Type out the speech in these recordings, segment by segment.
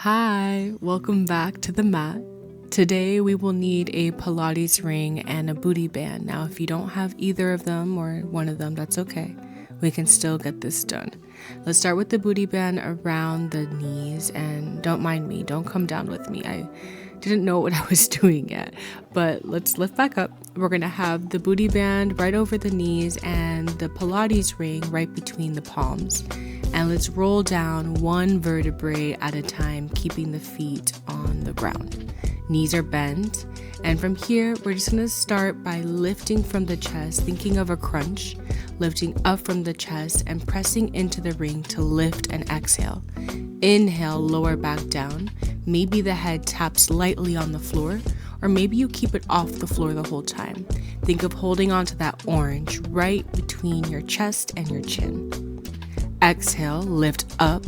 Hi, welcome back to the mat. Today we will need a Pilates ring and a booty band. Now, if you don't have either of them or one of them, that's okay. We can still get this done. Let's start with the booty band around the knees, and don't mind me, don't come down with me. I didn't know what I was doing yet, but let's lift back up. We're gonna have the booty band right over the knees and the Pilates ring right between the palms. And let's roll down one vertebrae at a time, keeping the feet on the ground. Knees are bent. And from here, we're just gonna start by lifting from the chest, thinking of a crunch, lifting up from the chest and pressing into the ring to lift and exhale. Inhale, lower back down. Maybe the head taps lightly on the floor, or maybe you keep it off the floor the whole time. Think of holding onto that orange right between your chest and your chin. Exhale, lift up.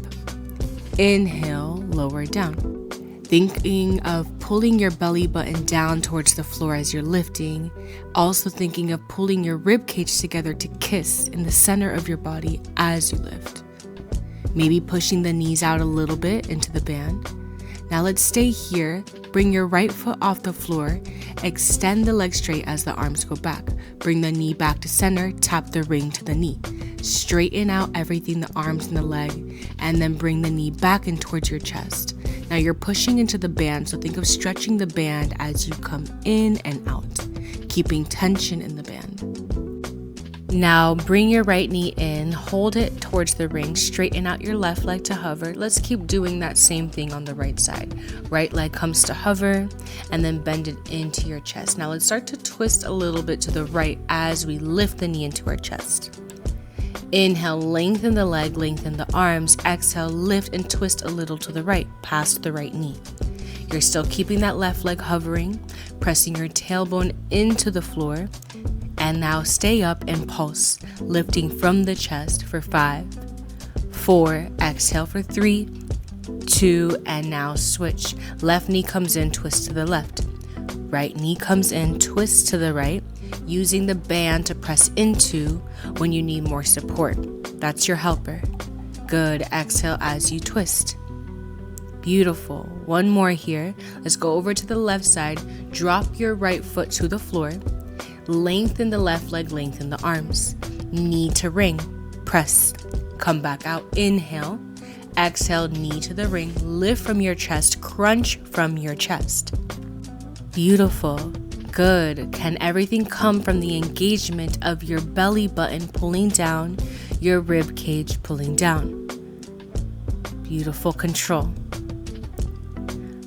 Inhale, lower down. Thinking of pulling your belly button down towards the floor as you're lifting. Also thinking of pulling your rib cage together to kiss in the center of your body as you lift. Maybe pushing the knees out a little bit into the band. Now let's stay here. Bring your right foot off the floor. Extend the leg straight as the arms go back. Bring the knee back to center. Tap the ring to the knee. Straighten out everything, the arms and the leg, and then bring the knee back in towards your chest. Now you're pushing into the band, so think of stretching the band as you come in and out, keeping tension in the band. Now bring your right knee in, hold it towards the ring, straighten out your left leg to hover. Let's keep doing that same thing on the right side. Right leg comes to hover, and then bend it into your chest. Now let's start to twist a little bit to the right as we lift the knee into our chest. Inhale, lengthen the leg, lengthen the arms. Exhale, lift and twist a little to the right, past the right knee. You're still keeping that left leg hovering, pressing your tailbone into the floor. And now stay up and pulse, lifting from the chest for 5, 4, exhale for 3, 2, and now switch. Left knee comes in, twist to the left. Right knee comes in, twist to the right, using the band to press into when you need more support. That's your helper. Good. Exhale as you twist. Beautiful. One more here. Let's go over to the left side. Drop your right foot to the floor. Lengthen the left leg, lengthen the arms. Knee to ring. Press. Come back out. Inhale. Exhale, knee to the ring. Lift from your chest. Crunch from your chest. Beautiful. Good. Can everything come from the engagement of your belly button pulling down, your rib cage pulling down? Beautiful control.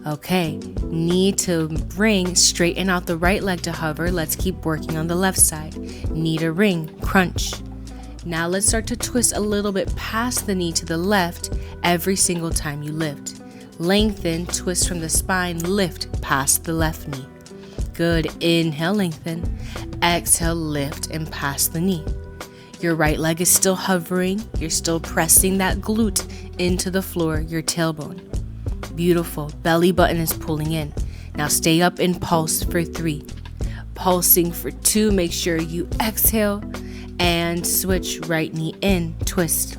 Okay, knee to ring, straighten out the right leg to hover. Let's keep working on the left side. Knee to ring, crunch. Now let's start to twist a little bit past the knee to the left every single time you lift. Lengthen, twist from the spine, lift past the left knee. Good. Inhale, lengthen. Exhale, lift and pass the knee. Your right leg is still hovering. You're still pressing that glute into the floor, your tailbone. Beautiful. Belly button is pulling in. Now stay up and pulse for 3. Pulsing for 2. Make sure you exhale and switch. Right knee in, twist.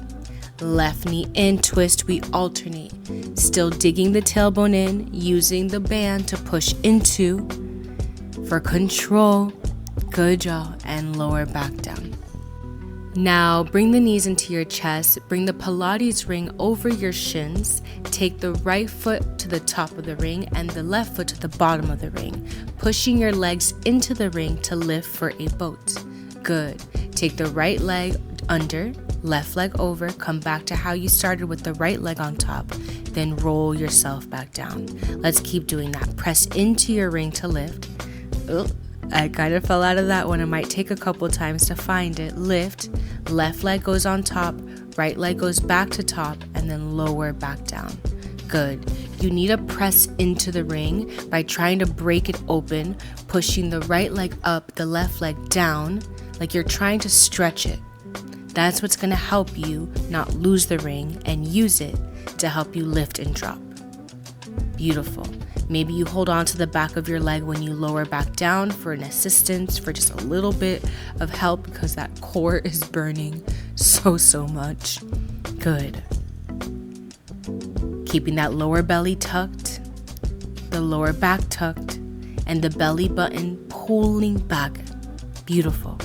Left knee in, twist. We alternate. Still digging the tailbone in, using the band to push into. For control. Good job. And lower back down. Now bring the knees into your chest. Bring the Pilates ring over your shins. Take the right foot to the top of the ring and the left foot to the bottom of the ring, pushing your legs into the ring to lift for a boat. Good. Take the right leg under, left leg over. Come back to how you started with the right leg on top. Then roll yourself back down. Let's keep doing that. Press into your ring to lift. I kind of fell out of that one. It might take a couple times to find it. Lift, left leg goes on top, right leg goes back to top, and then lower back down. Good. You need to press into the ring by trying to break it open, pushing the right leg up, the left leg down, like you're trying to stretch it. That's what's going to help you not lose the ring and use it to help you lift and drop. Beautiful. Maybe you hold on to the back of your leg when you lower back down for an assistance, for just a little bit of help because that core is burning so much. Good. keeping that lower belly tucked, the lower back tucked, and the belly button pulling back. Beautiful.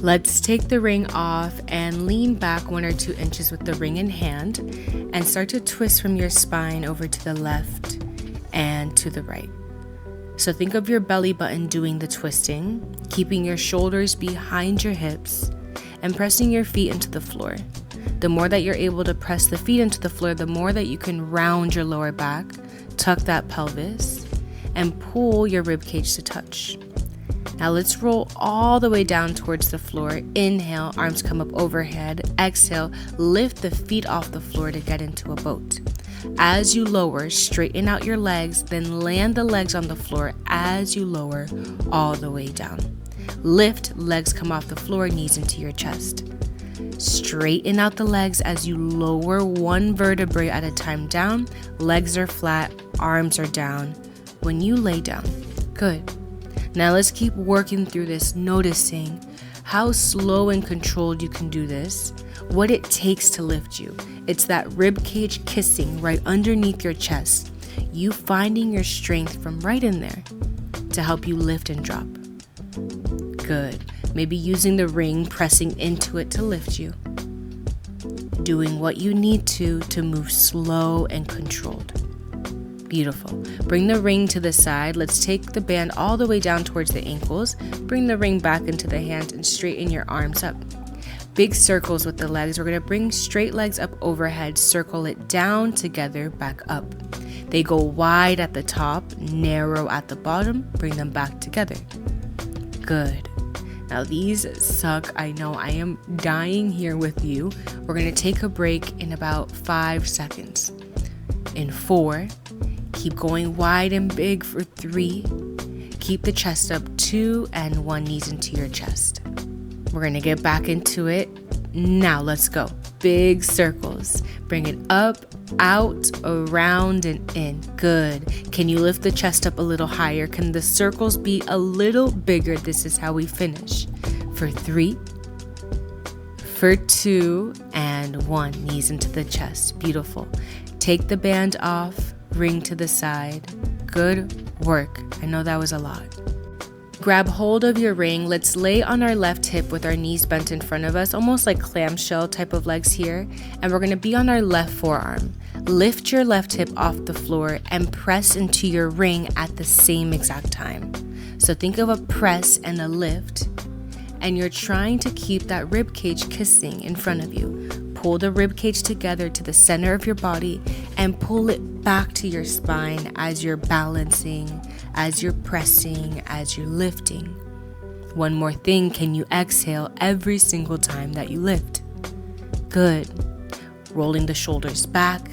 Let's take the ring off and lean back 1 or 2 inches with the ring in hand and start to twist from your spine over to the left and to the right. So think of your belly button doing the twisting, keeping your shoulders behind your hips and pressing your feet into the floor. The more that you're able to press the feet into the floor, the more that you can round your lower back, tuck that pelvis, and pull your rib cage to touch. Now let's roll all the way down towards the floor. Inhale, arms come up overhead. Exhale, lift the feet off the floor to get into a boat. As you lower, straighten out your legs, then land the legs on the floor as you lower all the way down. Lift, legs come off the floor, knees into your chest. Straighten out the legs as you lower 1 vertebrae at a time down. Legs are flat, arms are down. When you lay down, good. Now let's keep working through this, noticing how slow and controlled you can do this, what it takes to lift you. It's that rib cage kissing right underneath your chest, you finding your strength from right in there to help you lift and drop. Good. Maybe using the ring, pressing into it to lift you. Doing what you need to move slow and controlled. Beautiful. Bring the ring to the side. Let's take the band all the way down towards the ankles. Bring the ring back into the hands and straighten your arms up. Big circles with the legs. We're going to bring straight legs up overhead, circle it down together, back up. They go wide at the top, narrow at the bottom. Bring them back together. Good. Now these suck. I know. I am dying here with you. We're going to take a break in about 5 seconds. In 4. Keep going wide and big for 3. Keep the chest up. 2 and 1, knees into your chest. We're going to get back into it. Now let's go. Big circles. Bring it up, out, around, and in. Good. Can you lift the chest up a little higher? Can the circles be a little bigger? This is how we finish. For 3, for 2, and 1. Knees into the chest. Beautiful. Take the band off. Ring to the side. Good work. I know that was a lot. Grab hold of your ring. Let's lay on our left hip with our knees bent in front of us, almost like clamshell type of legs here. And we're going to be on our left forearm. Lift your left hip off the floor and press into your ring at the same exact time. So think of a press and a lift. And you're trying to keep that rib cage kissing in front of you. Pull the rib cage together to the center of your body and pull it back to your spine as you're balancing, as you're pressing, as you're lifting. One more thing, can you exhale every single time that you lift? Good. Rolling the shoulders back,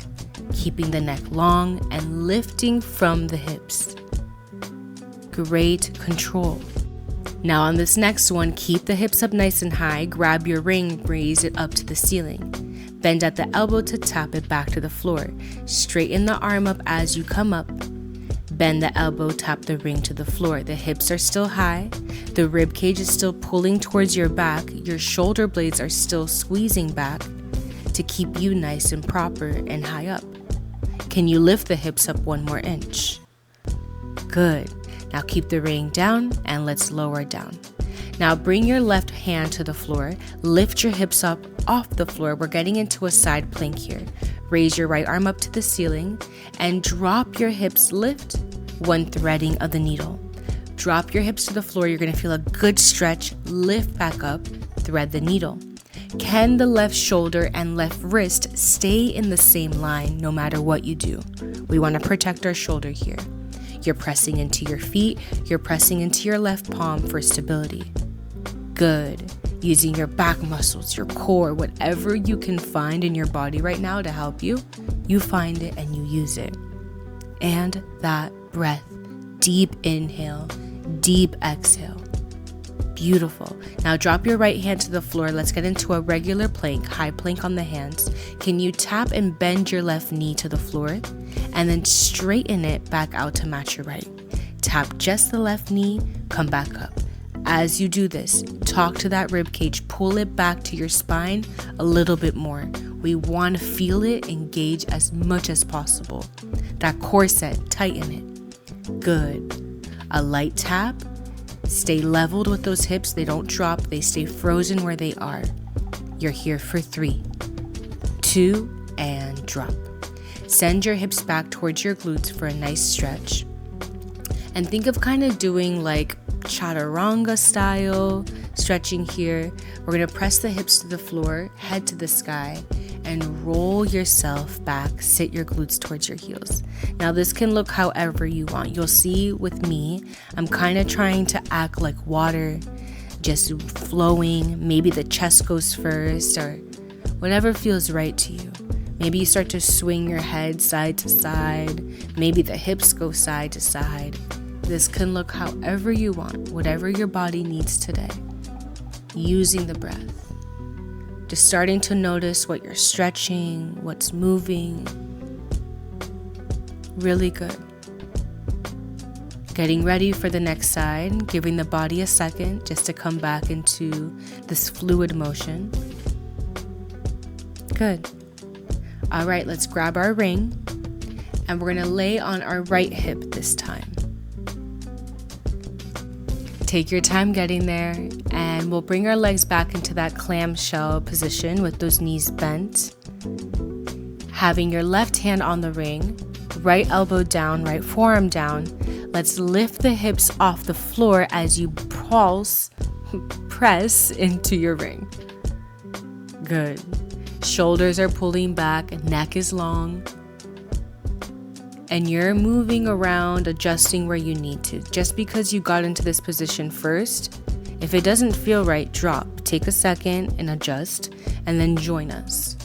keeping the neck long, and lifting from the hips. Great control. Now on this next one, keep the hips up nice and high, grab your ring, raise it up to the ceiling. Bend at the elbow to tap it back to the floor. Straighten the arm up as you come up. Bend the elbow, tap the ring to the floor. The hips are still high. The rib cage is still pulling towards your back. Your shoulder blades are still squeezing back to keep you nice and proper and high up. Can you lift the hips up 1 more inch? Good. Now keep the ring down and let's lower down. Now bring your left hand to the floor. Lift your hips up off the floor. We're getting into a side plank here. Raise your right arm up to the ceiling and drop your hips. Lift 1 threading of the needle. Drop your hips to the floor. You're going to feel a good stretch. Lift back up. Thread the needle. Can the left shoulder and left wrist stay in the same line no matter what you do? We want to protect our shoulder here. You're pressing into your feet. You're pressing into your left palm for stability. Good. Using your back muscles, your core, whatever you can find in your body right now to help you, you find it and you use it. And that breath. Deep inhale, deep exhale. Beautiful. Now drop your right hand to the floor. Let's get into a regular plank, high plank on the hands. Can you tap and bend your left knee to the floor and then straighten it back out to match your right? Tap just the left knee, come back up. As you do this, talk to that rib cage, pull it back to your spine a little bit more. We want to feel it engage as much as possible. That core set, tighten it. Good. A light tap. Stay leveled with those hips. They don't drop. They stay frozen where they are. You're here for 3, 2, and drop. Send your hips back towards your glutes for a nice stretch. And think of kind of doing like chaturanga style stretching here. We're going to press the hips to the floor, head to the sky, and roll yourself back. Sit your glutes towards your heels. Now this can look however you want. You'll see with me, I'm kind of trying to act like water, just flowing. Maybe the chest goes first or whatever feels right to you. Maybe you start to swing your head side to side. Maybe the hips go side to side. This can look however you want, whatever your body needs today. Using the breath. Just starting to notice what you're stretching, what's moving. Really good. Getting ready for the next side, giving the body a second just to come back into this fluid motion. Good. All right, let's grab our ring and we're gonna lay on our right hip this time. Take your time getting there, and we'll bring our legs back into that clamshell position with those knees bent. Having your left hand on the ring, right elbow down, right forearm down. Let's lift the hips off the floor as you press into your ring. Good. Shoulders are pulling back, neck is long. And you're moving around, adjusting where you need to. Just because you got into this position first, if it doesn't feel right, drop. Take a second and adjust, and then join us.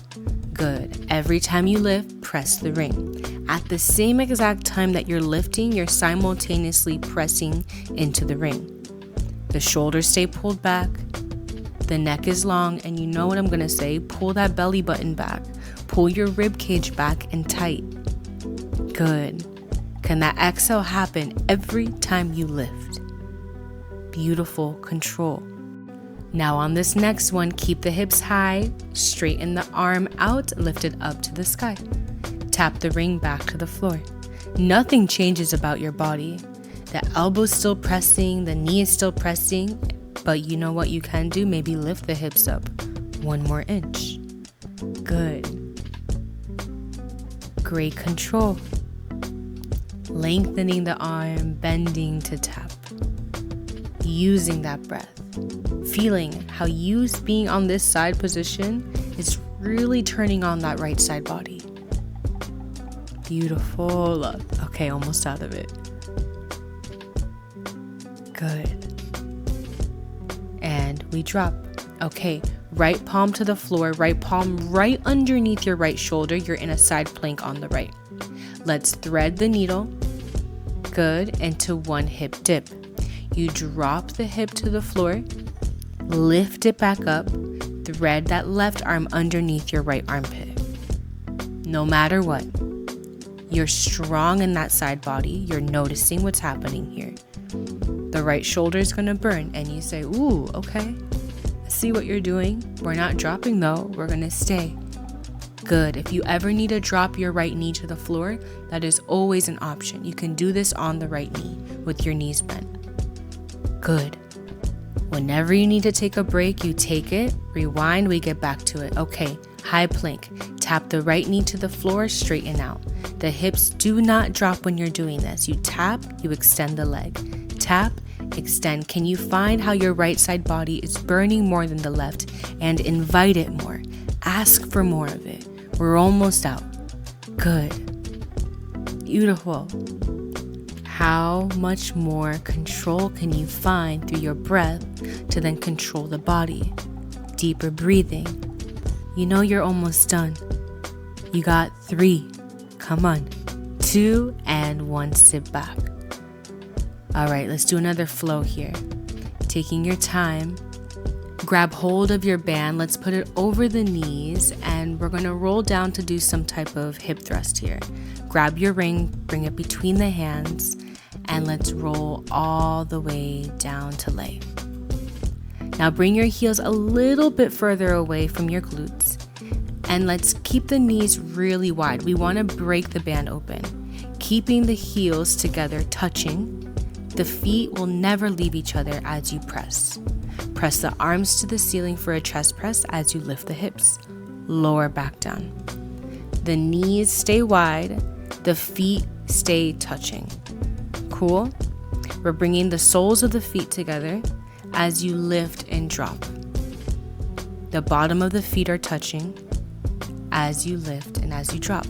Good. Every time you lift, press the ring. At the same exact time that you're lifting, you're simultaneously pressing into the ring. The shoulders stay pulled back, the neck is long, and you know what I'm gonna say, pull that belly button back. Pull your rib cage back and tight. Good. Can that exhale happen every time you lift? Beautiful control. Now on this next one, keep the hips high, straighten the arm out, lift it up to the sky. Tap the ring back to the floor. Nothing changes about your body. The elbow's still pressing, the knee is still pressing, but you know what you can do? Maybe lift the hips up 1 more inch. Good. Great control. Lengthening the arm, bending to tap. Using that breath. Feeling how you being on this side position is really turning on that right side body. Beautiful. Okay, almost out of it. Good. And we drop. Okay, right palm to the floor, right palm right underneath your right shoulder. You're in a side plank on the right. Let's thread the needle. Good. Into 1 hip dip. You drop the hip to the floor, lift it back up, thread that left arm underneath your right armpit. No matter what, you're strong in that side body. You're noticing what's happening here. The right shoulder is gonna burn, and you say, ooh, okay, I see what you're doing. We're not dropping though, we're gonna stay. Good. If you ever need to drop your right knee to the floor, that is always an option. You can do this on the right knee with your knees bent. Good. Whenever you need to take a break, you take it, rewind, we get back to it. Okay, high plank. Tap the right knee to the floor, straighten out. The hips do not drop when you're doing this. You tap, you extend the leg. Tap, extend. Can you find how your right side body is burning more than the left, and invite it more? Ask for more of it. We're almost out. Good. Beautiful. How much more control can you find through your breath to then control the body? Deeper breathing. You know you're almost done. You got 3. Come on. 2 and 1. Sit back. All right, let's do another flow here. Taking your time. Grab hold of your band. Let's put it over the knees, and we're going to roll down to do some type of hip thrust here. Grab your ring, bring it between the hands, and let's roll all the way down to lay. Now bring your heels a little bit further away from your glutes. And let's keep the knees really wide. We want to break the band open, keeping the heels together, touching. The feet will never leave each other as you press. Press the arms to the ceiling for a chest press as you lift the hips. Lower back down. The knees stay wide. The feet stay touching. Cool? We're bringing the soles of the feet together as you lift and drop. The bottom of the feet are touching as you lift and as you drop.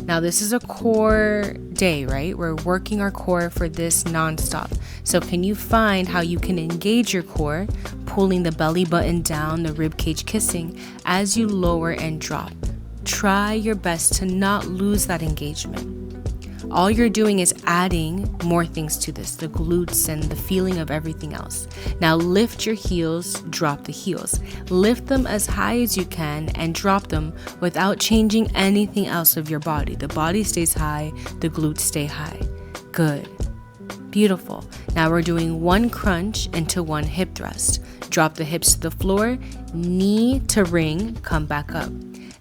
Now this is a core day, right? We're working our core for this nonstop. So can you find how you can engage your core, pulling the belly button down, the rib cage kissing as you lower and drop? Try your best to not lose that engagement. All you're doing is adding more things to this, the glutes and the feeling of everything else. Now lift your heels, drop the heels. Lift them as high as you can and drop them without changing anything else of your body. The body stays high, the glutes stay high. Good. Beautiful. Now we're doing one crunch into one hip thrust. Drop the hips to the floor, knee to ring, come back up.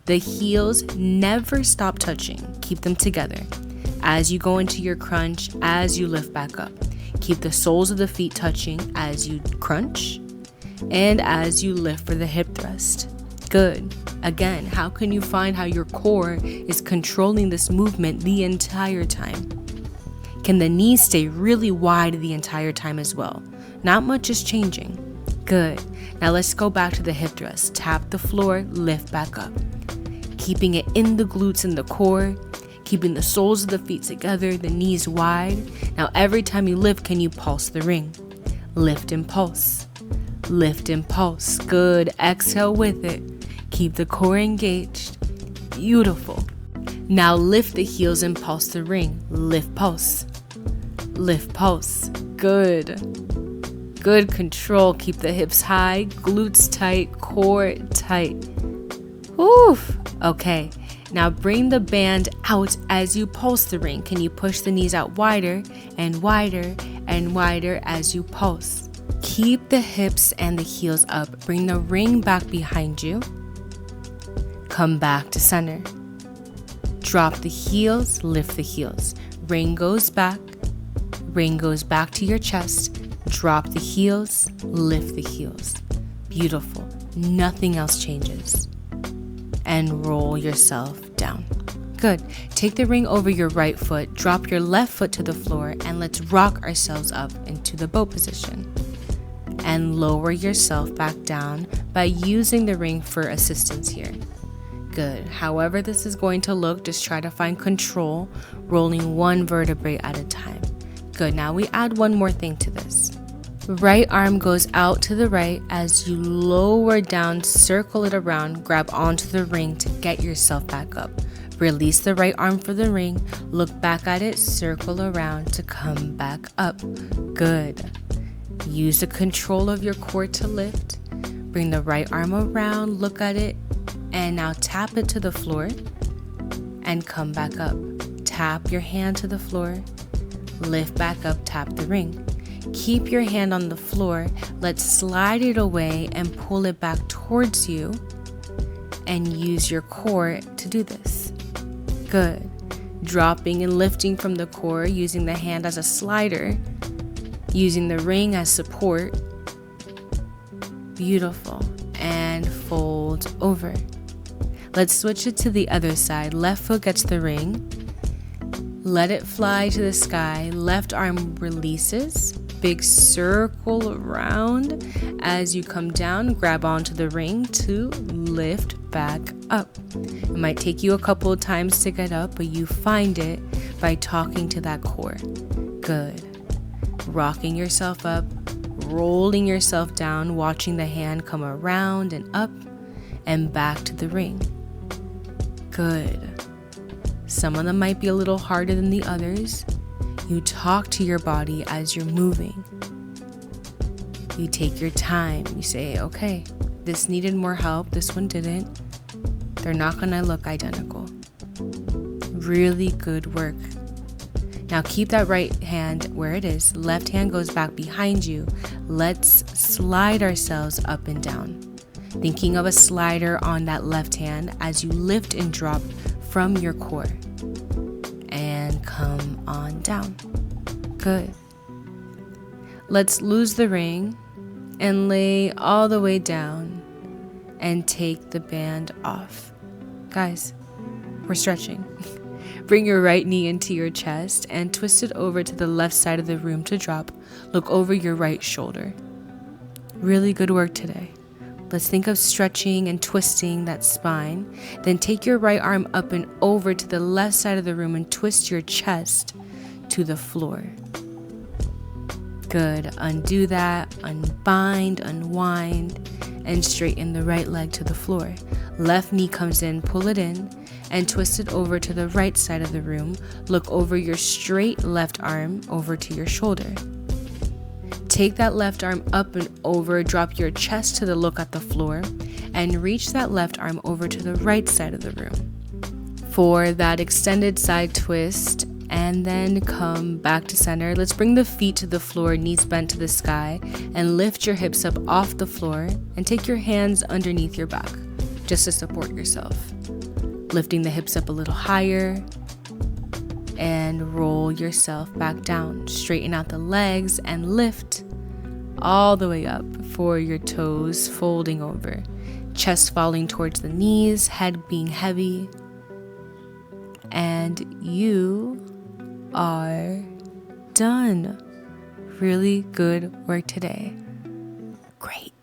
The heels never stop touching. Keep them together. As you go into your crunch, as you lift back up, keep the soles of the feet touching as you crunch and as you lift for the hip thrust. Good. Again, how can you find how your core is controlling this movement the entire time? Can the knees stay really wide the entire time as well? Not much is changing. Good. Now let's go back to the hip thrust. Tap the floor, lift back up. Keeping it in the glutes and the core. Keeping the soles of the feet together, the knees wide. Now every time you lift, can you pulse the ring? Lift and pulse. Lift and pulse. Good. Exhale with it. Keep the core engaged. Beautiful. Now lift the heels and pulse the ring. Lift, pulse. Lift, pulse. Good. Good control. Keep the hips high, glutes tight, core tight. Oof. Okay. Now bring the band out as you pulse the ring. Can you push the knees out wider and wider and wider as you pulse? Keep the hips and the heels up. Bring the ring back behind you. Come back to center. Drop the heels, lift the heels. Ring goes back to your chest. Drop the heels, lift the heels. Beautiful. Nothing else changes. And roll yourself down. Good. Take the ring over your right foot, drop your left foot to the floor, and let's rock ourselves up into the boat position. And lower yourself back down by using the ring for assistance here. Good. However this is going to look, just try to find control, rolling one vertebrae at a time. Good. Now we add one more thing to this. Right arm goes out to the right as you lower down, circle it around, grab onto the ring to get yourself back up. Release the right arm for the ring, look back at it, circle around to come back up. Good. Use the control of your core to lift. Bring the right arm around, look at it, and now tap it to the floor and come back up. Tap your hand to the floor, lift back up, tap the ring. Keep your hand on the floor. Let's slide it away and pull it back towards you and use your core to do this. Good. Dropping and lifting from the core, using the hand as a slider, using the ring as support. Beautiful. And fold over. Let's switch it to the other side. Left foot gets the ring. Let it fly to the sky. Left arm releases. Big circle around. As you come down, grab onto the ring to lift back up. It might take you a couple of times to get up, but you find it by talking to that core. Good. Rocking yourself up, rolling yourself down, watching the hand come around and up and back to the ring. Good. Some of them might be a little harder than the others. You talk to your body as you're moving. You take your time. You say, okay, this needed more help. This one didn't. They're not gonna look identical. Really good work. Now keep that right hand where it is. Left hand goes back behind you. Let's slide ourselves up and down. thinking of a slider on that left hand as you lift and drop from your core. And come on down. Good. Let's lose the ring and lay all the way down and take the band off. Guys, we're stretching. Bring your right knee into your chest and twist it over to the left side of the room to drop. Look over your right shoulder. Really good work today. Let's think of stretching and twisting that spine. Then take your right arm up and over to the left side of the room and twist your chest to the floor. Good. Undo that, unbind, unwind, and straighten the right leg to the floor. Left knee comes in, pull it in, and twist it over to the right side of the room. Look over your straight left arm over to your shoulder. Take that left arm up and over, drop your chest to the look at the floor, and reach that left arm over to the right side of the room. For that extended side twist, and then come back to center. Let's bring the feet to the floor, knees bent to the sky, and lift your hips up off the floor, and take your hands underneath your back, just to support yourself. Lifting the hips up a little higher, and roll yourself back down. Straighten out the legs and lift all the way up for your toes folding over. Chest falling towards the knees, head being heavy. And you are done. Really good work today. Great.